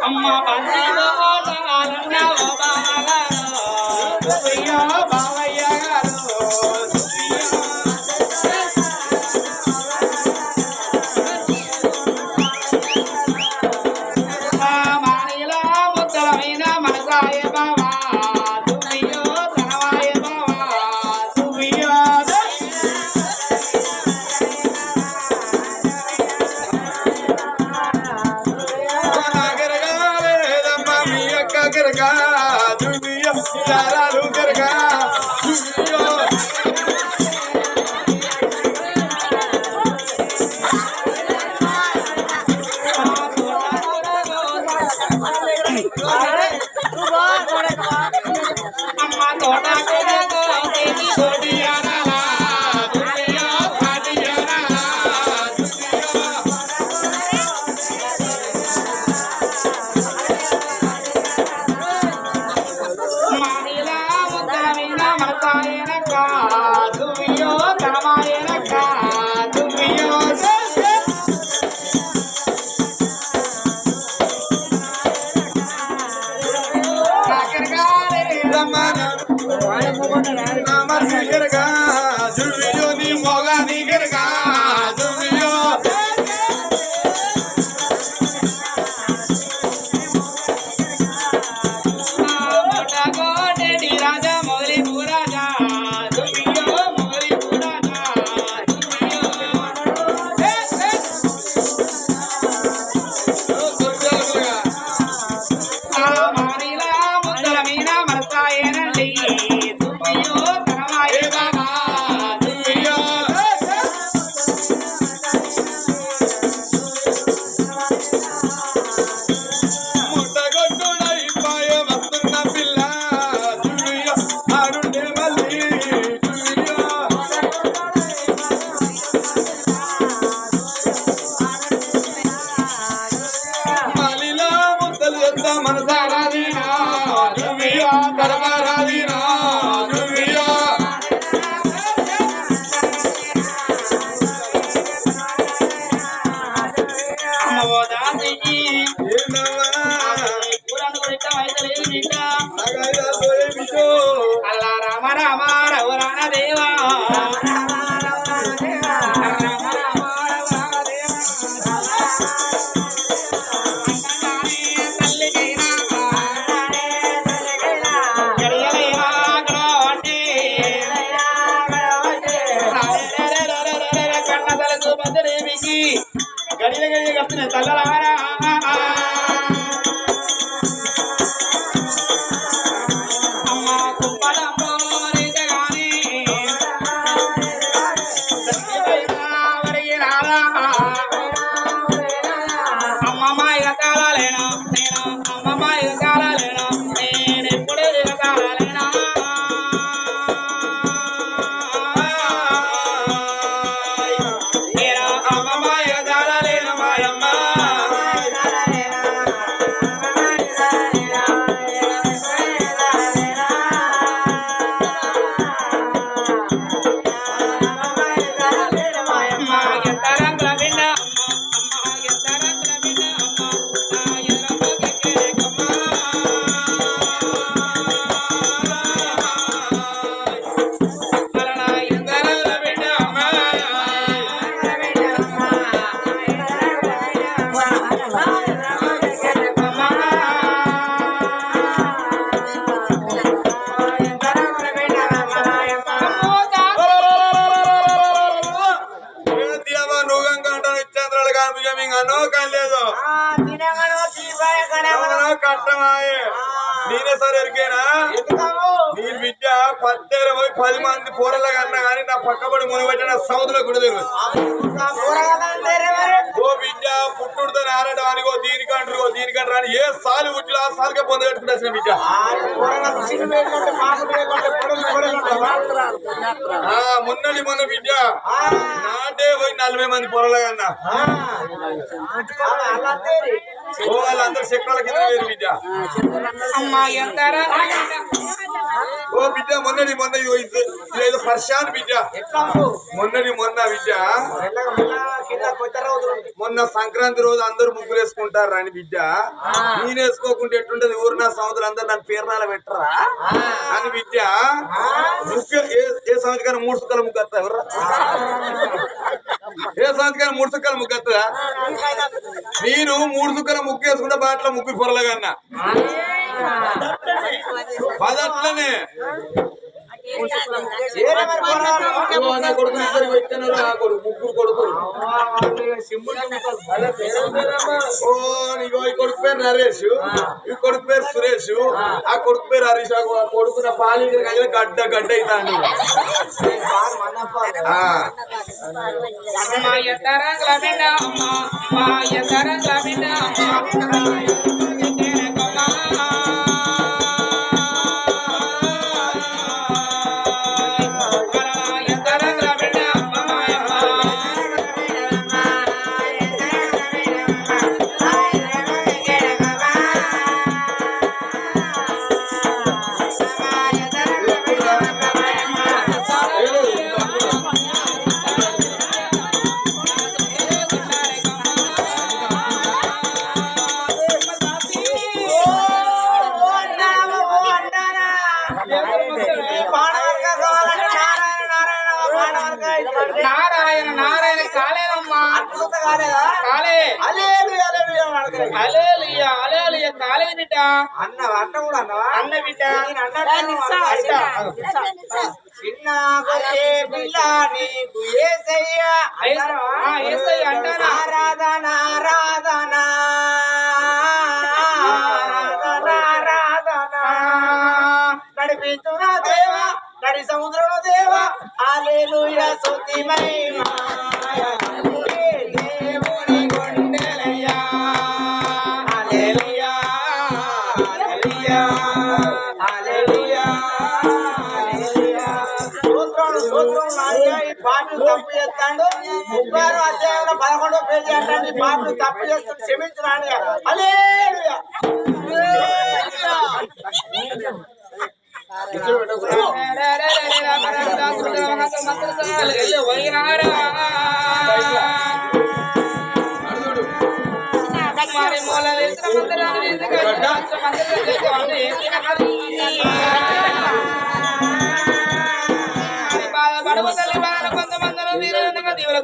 అమ్మ బండిలో బావయ్య గారు మానిలో ముద్దలమైన మనసాయ బావా తుమ్మియో తనవాయ బావా తుమ్మియో గరగా దుమియో యారాలు గరగా దుమియో అమ్మ తోట కొడగో దేవి కోడి యారాలా దుమియో పాటి యారాలా మానిలా ముద్దలమైన మనసాయనక దుమియో తనమాయనక దుమియో దుమియో నీ మొగ నీ గరగా దుమియో కోటేటి రాజా మొగలి పూరాజా దుమియో మొగలి పూరాజా దుమియో మానిలా ముద్దల మీద మనసాయనండి దుమియో తనవాయ బాబా దుమియో ముట్టగొట్టుడై పాయ వస్తున్న పిల్ల దుమియో ఆడుండే మళ్ళీ దుమియో మాలిలా ముద్దలు ఎంత మనసారాదీనా దుమియో తరవారాదీనా దుమియో అమ్మవో దాసికి అల్లా రామ రామ రఘురాణ దేవా కన్నతలకు భద్రదేవికి గడియ గడియ కప్పిన తల్లలారా అమ్మ కుంపలమ్మో రీతగాని వరిగి రారా అమ్మమ్మ ఇక కాలేనా నేను అమ్మమ్మ ఇక కాలేనా నేను ఎప్పుడు ఇక కాలేనా నేను అమ్మమ్మ ఇక కాలేను మాయమ్మ అమ్మ ఎంత రంగుల బిడ్డ అమ్మ ఎంత రంగుల బిడ్డ అమ్మ నా ఎర్రమ్మ కెక్కేకమ్మ అలనా ఎంత రంగుల బిడ్డ అమ్మ లేదు కట్టమాయే నేనే సరే ఎరికేనా నీ బిడ్డ 10 మంది పూరల కన్నా కానీ నా పక్కబడి మునిపెట్టిన సౌదులో కూడా తెలియదు ఓ బిడ్డ పుట్టుడుతో ఆరడానికో దీనికంటారు అని ఏ సాలు ఉట్టిలో సార్గా పొంద పెట్టుకుంటా బిడ్డ మొన్న బిడ్డ నాటే పోయి 40 మంది పొరలగన్నా వాళ్ళందరూ చక్రాల కింద వేరు బిడ్డ ఓ బిడ్డ మొన్న ఇదేదో పర్షాన్ బిడ్డ మొన్న బిడ్డ మొన్న సంక్రాంతి రోజు అందరూ ముగ్గులు వేసుకుంటారు అని బిడ్డ నేను వేసుకోకుంటే ఎట్టుంటది ఊరు నా సముద్రం అందరు నన్ను పేరునాల పెట్టరా అని బిడ్డ ముగ్గు ఏ సంవత్సరం 3 సుక్కల ముగ్గు వస్తా ఎవరు ఏ సంవత్సరం 3 సుక్కల ముగ్గు వస్తుందా నేను 3 సుక్కల ముగ్గు వేసుకుంటే బాటలో ముగ్గురు పొరలగన్నా పదట్లనే ముగ్గురు కొడుకులు కొడుకు పేరు నరేష్ ఈ కొడుకు పేరు సురేష్ ఆ కొడుకు పేరు హరీష్ ఆ కొడుకున్న పాలి గడ్డ అవుతాను నారాయణ నారాయణ కాలేదమ్మా కాలే కాలేదు బిడ్డ అన్న బిడ్డ చిన్న పిల్ల నీకు ఏసయ్యా అంటారా ఆరాధన ఆరాధన నడిపించున దేవా నడి సముద్రం దేవా హల్లెలూయా స్తుతి మహిమ దేవుని కొండెలయ్యా హల్లెలూయా హల్లెలూయా హల్లెలూయా హల్లెలూయా స్తోత్రం నాయనా ఈ పాటలు తప్పు చేస్తాడు 36 అధ్యాయంలో 11వ పేజీ అంటాడు ఈ పాటలు తప్పు చేస్తాడు క్షమించు నాయనా హల్లెలూయా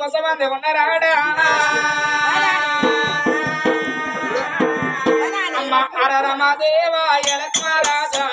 కొంతమంది ఉన్నారాడా అమ్మ అరరమదేవా ఎలక్మరాజా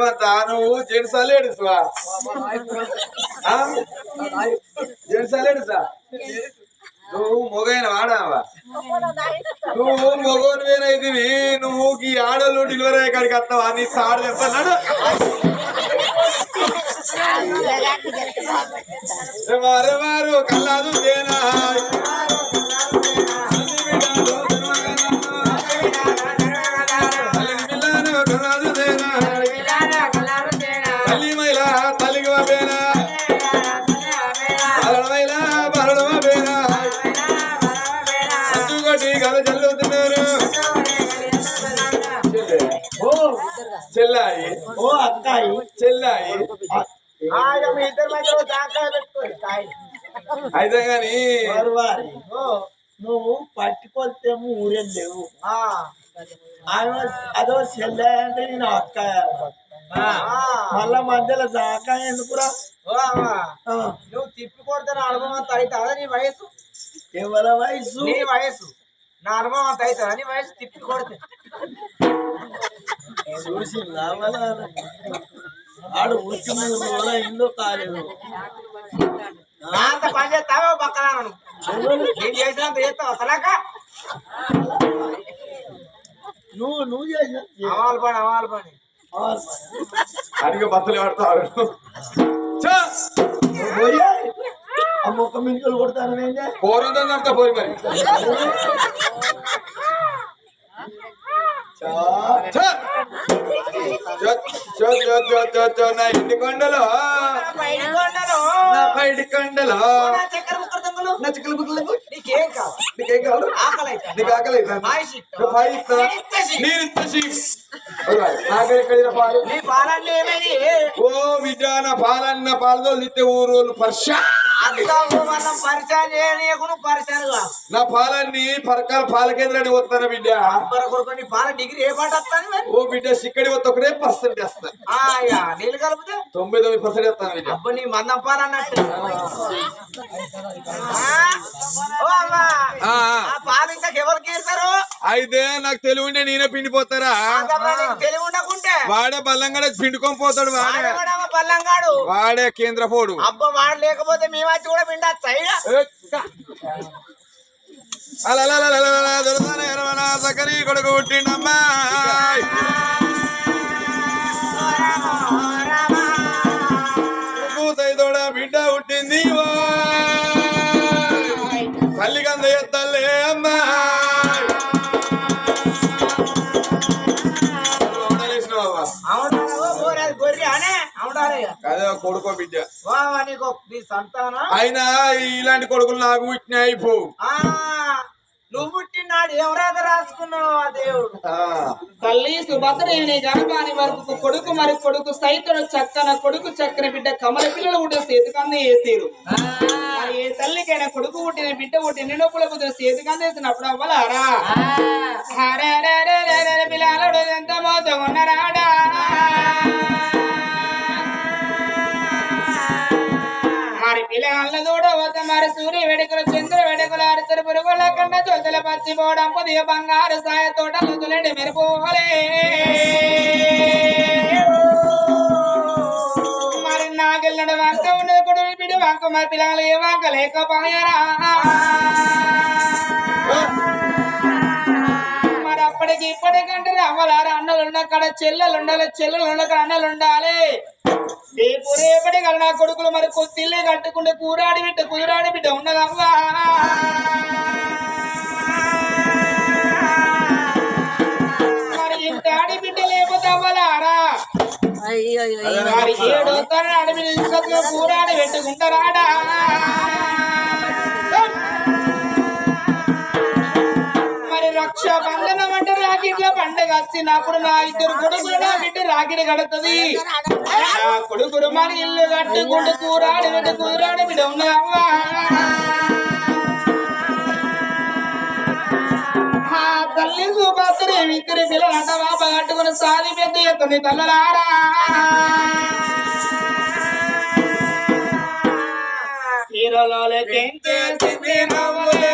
రేవంత నువ్వు జెంట్సా లేడీస్వా జెంట్సా లేడీసా నువ్వు మొగైన వాడావా నువ్వు మొగోనివేనైతివి నువ్వు ఈ ఆడలు డెలివరీ అయ్యే కాడికి వస్తావా నీ సాడు చెప్తాడు వారు కల్లాదు తేనా చెల్లాయి ఓ అక్కాయి చెల్లాయి మీ ఇద్దరి మధ్యలో దాకా పెట్టుకోండి కాయి అయితే గాని వారి నువ్వు పట్టుకొస్తేమో ఊరెళ్ళేవు అదో చెల్లె అంటే నేను అక్కాయ మళ్ళా మధ్యలో దాకా ఎందుకురా నువ్వు తిప్పి కొడితే నా అనుభవం అంత అవుతుందా నీ వయసు ఎవరి వయసు నీ వయసు నా అనుభవం అంత అవుతుందా నీ వయసు తిప్పి కొడితే చూసి ఆడు ఉచ్చి మీద ఇందో కాలేదు అంత పని చేస్తావో పక్కన నేను చేసినంత చేస్తావు అసలాక నువ్వు చేసిన అవాలు పని అడిగే బతులు పడతాడు ఆ మొక్క మింకులు కొడతాను నేను పోరుందని అంతా పోయి మరి నా ఇంటి కొండలో నా పైడి కొండలో నా చిక్కల బుక్కలకు నీకేం కావాలి నీకేం కావాలి ఆకలి నీకు ఆకలి నాకెక్కడ పాలు నీ పాలన్నీ ఏమైంది ఓ విద్య నా పాలన్న పాలతో తిత్తే ఊరోళ్ళు పర్ష మనం పరిచయం చేయనీయకుండా పరిచయం నా పాలన్నీ పరకాల పాలకేంద్రాన్ని వస్తాను బిడ్డ కొడుకుని పాల డిగ్రీ ఏ పాట వస్తాను మరి ఓ బిడ్డ సిక్కడి వద్ద ఒకటే పర్సెంట్ చేస్తాను నీళ్ళు కలిపితే 99% వేస్తాను బిడ్డ అబ్బా నీ మందం పాలు అన్నట్టు పాలు ఇంకా ఎవరికి వేస్తారు అయితే నాకు తెలివి ఉంటే నేనే పిండిపోతారా తెలివి ఉండకుంటే వాడే బల్లంగాడ పిండుకొని పోతాడు వాడే బల్లంగాడు వాడే కేంద్ర పోడు అబ్బా వాడు లేకపోతే మీ వచ్చి కూడా పిండచ్చా సకరి కొడుకు పుట్టిండమ్మా కూతైతోడ బిడ్డ పుట్టింది తల్లి కంద ఎత్తలే అమ్మా గొర్రె అనే అవునాలే అదే కొడుకో బిడ్డ నీకు నీ సంతానం అయినా ఇలాంటి కొడుకులు నాకు పుట్టినాయి పో నువ్వు పుట్టినాడు ఎవరాద రాసుకున్నావు ఆ దేవుడు తల్లి సుభద్రేని గర్భాని వరకు కొడుకు మరి కొడుకు సైతుడు చక్కన కొడుకు చక్కన బిడ్డ కమల పిల్లలు ఉంటే సేతుకంద వేసారు ఏ తల్లికైనా కొడుకు పుట్టిన బిడ్డ పుట్టిన నిన్నప్పుడు కుదిరి సేతుకంద వేసినప్పుడు అవ్వలారా పిల్లలు ఎంత మోతగున్నారాడా మరి పిల్లల చూడవద్ద మరి సూర్య వేడుకలు చంద్ర వేడుకలు అరిచరు పురుగుల కన్నా చోతుల పచ్చిపోవడం పుదియ బంగారు సాయ తోటలు తులడి మెరుపులే మరి నాగెళ్ళడు వంక ఉండదు కొడు బిడ్డ వంక మరి పిల్లలు ఏ వంక లేకపోయారా మరి అప్పటికి ఇప్పటికంటే అవ్వలారా అన్నలు ఉన్నక్కడ చెల్లెలు ఉండాలి చెల్లెలు ఉన్నక్కడ అన్నలు ఉండాలి రేపటి కల నా కొడుకులు మరి కొత్తిల్లే కట్టుకుంటే కూరాడి బిడ్డ ఉన్నదవ్వా మరి ఇంత ఆడి బిడ్డ లేకపోతే అవ్వలారా మరి 7వ తరం ఆడబిడ్డ తీసుకొచ్చిన కూరాడి పెట్టుకుంటారాడా మరి రక్షాబంధనం అంటే రాకిట్ల పండుగ వచ్చినప్పుడు నా 2 కొడుకులు నా బిడ్డ రాకిడి కడుతుంది నా కొడుకుడు మన ఇల్లు కట్టుకుంటూ కూరాడి బిడ్డ ఉన్నదవ్వా తల్లి సుభద్రే 2 పిల్లలు అంట బాబ కట్టుకుని సాది పెద్ద ఎత్తుంది తల్లలారా హీరోలోకెంతే నవ్వులే